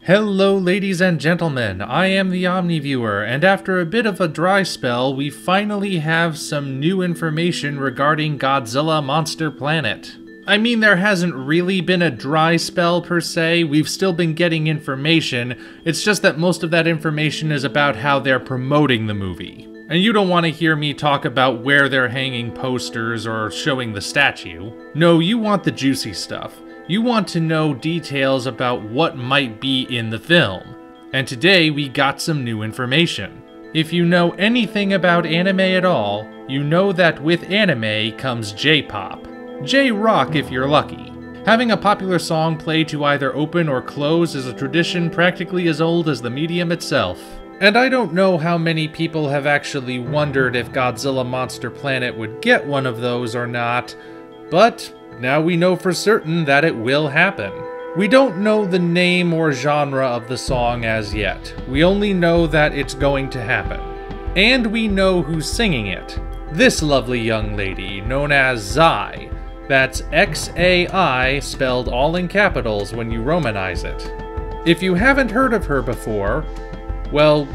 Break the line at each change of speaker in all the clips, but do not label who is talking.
Hello ladies and gentlemen, I am the Omni viewer, and after a bit of a dry spell, we finally have some new information regarding Godzilla Monster Planet. I mean, there hasn't really been a dry spell per se, we've still been getting information, it's just that most of that information is about how they're promoting the movie. And you don't want to hear me talk about where they're hanging posters or showing the statue. No, you want the juicy stuff. You want to know details about what might be in the film. And today we got some new information. If you know anything about anime at all, you know that with anime comes J-pop. J-rock if you're lucky. Having a popular song play to either open or close is a tradition practically as old as the medium itself. And I don't know how many people have actually wondered if Godzilla Monster Planet would get one of those or not, but now we know for certain that it will happen. We don't know the name or genre of the song as yet. We only know that it's going to happen. And we know who's singing it. This lovely young lady, known as Zai. That's X-A-I, spelled all in capitals when you Romanize it. If you haven't heard of her before, well,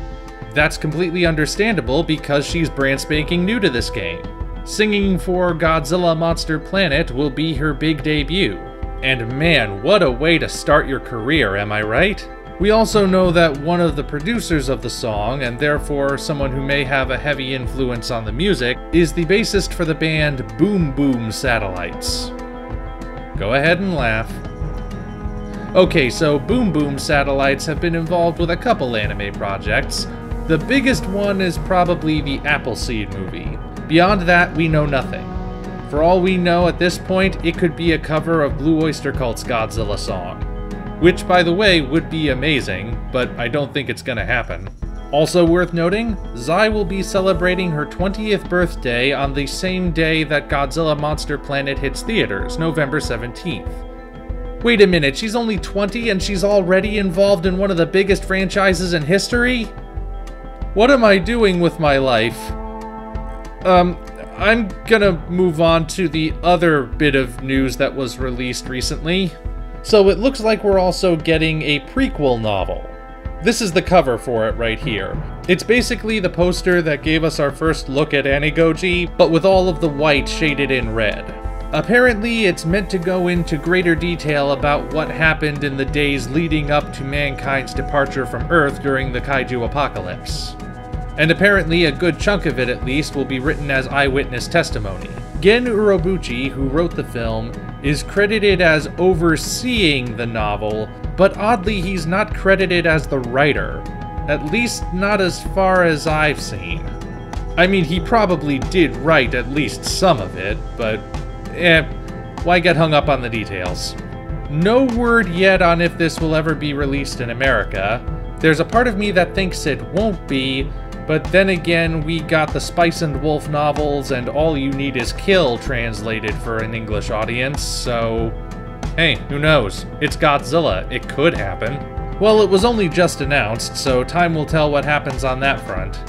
that's completely understandable because she's brand spanking new to this game. Singing for Godzilla Monster Planet will be her big debut. And man, what a way to start your career, am I right? We also know that one of the producers of the song, and therefore someone who may have a heavy influence on the music, is the bassist for the band Boom Boom Satellites. Go ahead and laugh. Okay, so Boom Boom Satellites have been involved with a couple anime projects. The biggest one is probably the Appleseed movie. Beyond that, we know nothing. For all we know at this point, it could be a cover of Blue Oyster Cult's Godzilla song. Which, by the way, would be amazing, but I don't think it's gonna happen. Also worth noting, Zai will be celebrating her 20th birthday on the same day that Godzilla Monster Planet hits theaters, November 17th. Wait a minute, she's only 20 and she's already involved in one of the biggest franchises in history? What am I doing with my life? I'm gonna move on to the other bit of news that was released recently. So it looks like we're also getting a prequel novel. This is the cover for it right here. It's basically the poster that gave us our first look at Anigoji, but with all of the white shaded in red. Apparently, it's meant to go into greater detail about what happened in the days leading up to mankind's departure from Earth during the Kaiju apocalypse. And apparently a good chunk of it at least will be written as eyewitness testimony. Gen Urobuchi, who wrote the film, is credited as overseeing the novel, but oddly he's not credited as the writer. At least not as far as I've seen. I mean, he probably did write at least some of it, but why get hung up on the details? No word yet on if this will ever be released in America. There's a part of me that thinks it won't be, but then again, we got the Spice and Wolf novels and All You Need Is Kill translated for an English audience, so hey, who knows? It's Godzilla, it could happen. Well, it was only just announced, so time will tell what happens on that front.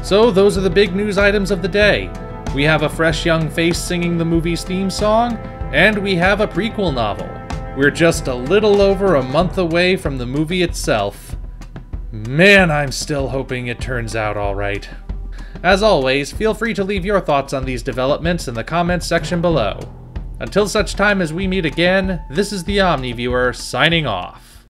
So those are the big news items of the day. We have a fresh young face singing the movie's theme song, and we have a prequel novel. We're just a little over a month away from the movie itself. Man, I'm still hoping it turns out alright. As always, feel free to leave your thoughts on these developments in the comments section below. Until such time as we meet again, this is the Omni Viewer signing off.